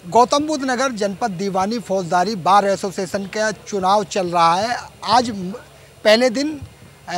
गौतम बुद्ध नगर जनपद दीवानी फौजदारी bar association का चुनाव चल रहा है। आज पहले दिन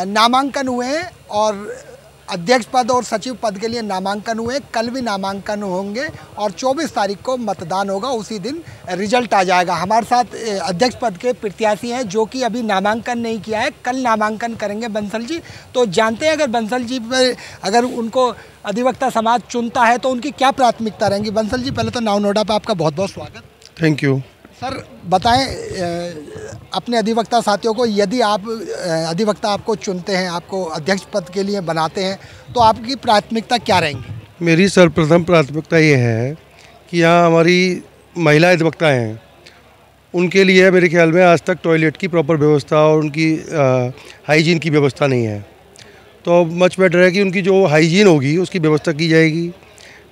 नामांकन हुए हैं और अध्यक्ष पद और सचिव पद के लिए नामांकन हुए। कल भी नामांकन होंगे और 24 तारीख को मतदान होगा, उसी दिन रिजल्ट आ जाएगा। हमारे साथ अध्यक्ष पद के प्रत्याशी हैं जो कि अभी नामांकन नहीं किया है, कल नामांकन करेंगे बंसल जी। तो जानते हैं अगर बंसल जी पर अगर उनको अधिवक्ता समाज चुनता है तो उनकी क्या प्राथमिकता रहेंगी। बंसल जी, पहले तो नाव नोडा पर आपका बहुत बहुत स्वागत। थैंक यू सर, बताएं अपने अधिवक्ता साथियों को, यदि आप अधिवक्ता आपको चुनते हैं, आपको अध्यक्ष पद के लिए बनाते हैं, तो आपकी प्राथमिकता क्या रहेंगी। मेरी सर्वप्रथम प्राथमिकता ये है कि यहाँ हमारी महिला अधिवक्ता हैं, उनके लिए मेरे ख्याल में आज तक टॉयलेट की प्रॉपर व्यवस्था और उनकी हाइजीन की व्यवस्था नहीं है। तो मच बेटर है कि उनकी जो हाइजीन होगी उसकी व्यवस्था की जाएगी।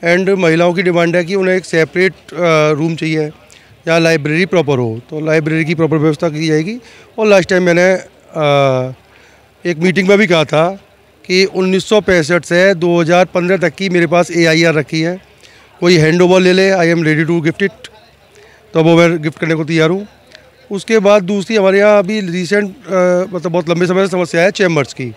एंड महिलाओं की डिमांड है कि उन्हें एक सेपरेट रूम चाहिए या लाइब्रेरी प्रॉपर हो, तो लाइब्रेरी की प्रॉपर व्यवस्था की जाएगी। और लास्ट टाइम मैंने एक मीटिंग में भी कहा था कि 1965 से 2015 तक की मेरे पास AIR रखी है, कोई हैंड ओवर ले ले, I am ready to gift it, तो वो मैं गिफ्ट करने को तैयार हूँ। उसके बाद दूसरी हमारे यहाँ अभी रिसेंट मतलब बहुत लंबे समय से समस्या है चैम्बर्स की।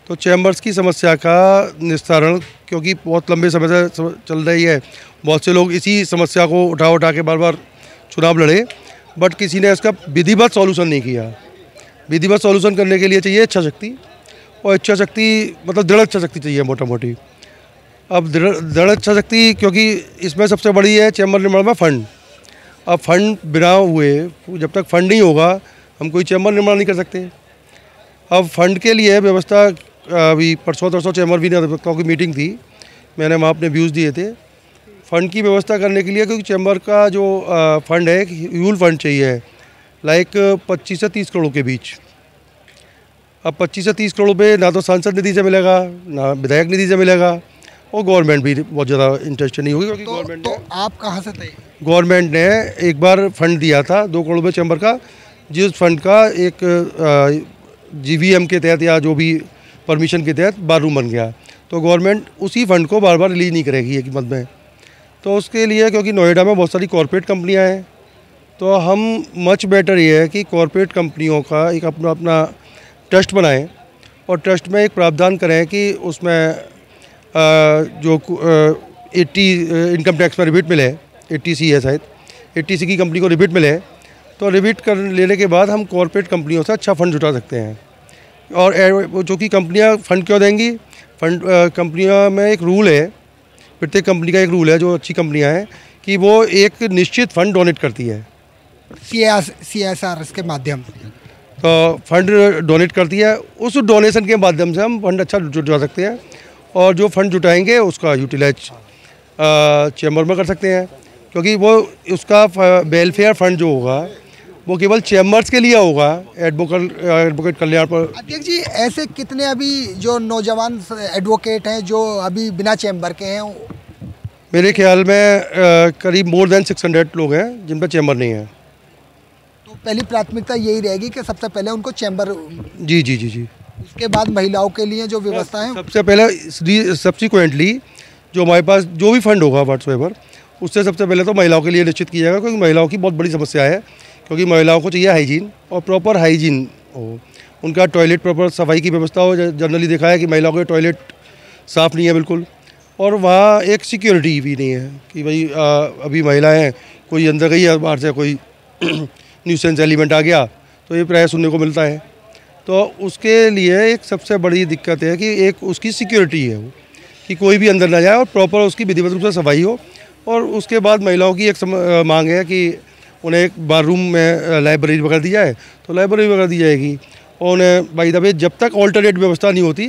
तो चैम्बर्स की समस्या का निस्तारण, क्योंकि बहुत लंबे समय से चल रही है, बहुत से लोग इसी समस्या को उठा के बार बार चुनाव लड़े, बट किसी ने इसका विधिवत सॉल्यूशन नहीं किया। विधिवत सॉल्यूशन करने के लिए चाहिए इच्छा शक्ति, और इच्छा शक्ति मतलब दृढ़ इच्छा शक्ति चाहिए मोटा मोटी। अब दृढ़ इच्छा शक्ति, क्योंकि इसमें सबसे बड़ी है चैम्बर निर्माण में फंड। अब फंड बिना हुए, जब तक फंड नहीं होगा हम कोई चैम्बर निर्माण नहीं कर सकते। अब फंड के लिए व्यवस्था, अभी परसों चैम्बर भी अधिवक्ताओं की मीटिंग थी, मैंने वहाँ अपने व्यूज़ दिए थे। फ़ंड की व्यवस्था करने के लिए, क्योंकि चैम्बर का जो फ़ंड है, ह्यूल फंड चाहिए, लाइक 25 से 30 करोड़ के बीच। अब 25 से 30 करोड़ रुपये ना तो सांसद निधि से मिलेगा, ना विधायक निधि से मिलेगा, और गवर्नमेंट भी बहुत ज़्यादा इंटरेस्टेड नहीं होगी, क्योंकि गवर्नमेंट तो आप कहाँ से थे। गवर्नमेंट ने एक बार फंड दिया था 2 करोड़ रुपये चैम्बर का, जिस फंड का एक GVM के तहत या जो भी परमिशन के तहत बाथरूम बन गया, तो गवर्नमेंट उसी फंड को बार बार रिलीज नहीं करेगी एक मद में। तो उसके लिए, क्योंकि नोएडा में बहुत सारी कॉरपोरेट कंपनियां हैं, तो हम मच बेटर ये है कि कॉरपोरेट कंपनियों का एक अपना ट्रस्ट बनाएं, और ट्रस्ट में एक प्रावधान करें कि उसमें जो 80 इनकम टैक्स में रिबेट मिले, 80C है शायद, 80C की कंपनी को रिबेट मिले, तो रिबेट कर लेने के बाद हम कॉरपोरेट कंपनियों से अच्छा फ़ंड जुटा सकते हैं। और जो कि कंपनियां फ़ंड क्यों देंगी, फंड कंपनियों में एक रूल है, प्रत्येक कंपनी का एक रूल है जो अच्छी कंपनियां हैं, कि वो एक निश्चित फंड डोनेट करती है, CSR के माध्यम से। तो फंड डोनेट करती है, उस डोनेशन के माध्यम से हम फंड अच्छा जुटा सकते हैं, और जो फंड जुटाएंगे उसका यूटिलाइज चैम्बर में कर सकते हैं, क्योंकि वो उसका वेलफेयर फंड जो होगा वो केवल चैम्बर्स के लिए होगा, एडवोकेट कल्याण पर। अध्यक्ष जी, ऐसे कितने अभी जो नौजवान एडवोकेट हैं जो अभी बिना चैम्बर के हैं। मेरे ख्याल में करीब मोर देन 600 लोग हैं जिन पर चैम्बर नहीं है। तो पहली प्राथमिकता यही रहेगी कि सबसे पहले उनको चैम्बर। जी। उसके बाद महिलाओं के लिए जो व्यवस्था है, सबसे पहले सब्सिक्वेंटली जो हमारे पास जो भी फंड होगा व्हाट्सएवर, उससे सबसे पहले तो महिलाओं के लिए निश्चित किया जाएगा, क्योंकि महिलाओं की बहुत बड़ी समस्या है। क्योंकि महिलाओं को चाहिए हाइजीन, और प्रॉपर हाइजीन हो, उनका टॉयलेट प्रॉपर सफाई की व्यवस्था हो। जनरली देखा है कि महिलाओं के टॉयलेट साफ़ नहीं है बिल्कुल, और वहाँ एक सिक्योरिटी भी नहीं है कि भाई अभी महिलाएं कोई अंदर गई है, बाहर से कोई न्यूसेंस एलिमेंट आ गया, तो ये प्राय सुनने को मिलता है। तो उसके लिए एक सबसे बड़ी दिक्कत है कि एक उसकी सिक्योरिटी है वो, कि कोई भी अंदर ना जाए, और प्रॉपर उसकी विधिवत रूप से सफाई हो। और उसके बाद महिलाओं की एक मांग है कि उन्हें एक बाथरूम में लाइब्रेरी वगैरह दी जाए, तो लाइब्रेरी वगैरह दी जाएगी। और उन्हें बाई द वे जब तक ऑल्टरनेट व्यवस्था नहीं होती,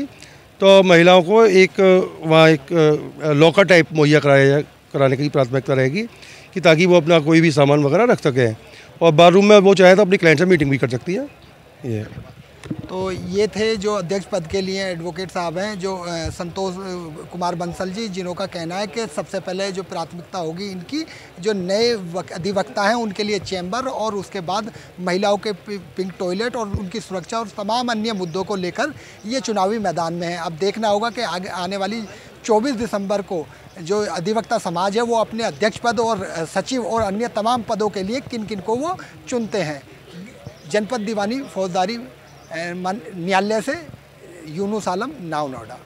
तो महिलाओं को एक वहाँ एक लॉकर टाइप मुहैया कराने की प्राथमिकता रहेगी, कि ताकि वो अपना कोई भी सामान वगैरह रख सकें, और बाथरूम में वो चाहे तो अपनी क्लाइंट से मीटिंग भी कर सकती है। ये तो ये थे जो अध्यक्ष पद के लिए एडवोकेट साहब हैं, जो संतोष कुमार बंसल जी, जिन्हों का कहना है कि सबसे पहले जो प्राथमिकता होगी इनकी, जो नए अधिवक्ता हैं उनके लिए चैम्बर, और उसके बाद महिलाओं के पिंक टॉयलेट और उनकी सुरक्षा और तमाम अन्य मुद्दों को लेकर ये चुनावी मैदान में है। अब देखना होगा कि आगे आने वाली 24 दिसंबर को जो अधिवक्ता समाज है वो अपने अध्यक्ष पद और सचिव और अन्य तमाम पदों के लिए किन किन को वो चुनते हैं। जनपद दीवानी फौजदारी न्यायालय से यूनुस आलम, नाव नोएडा।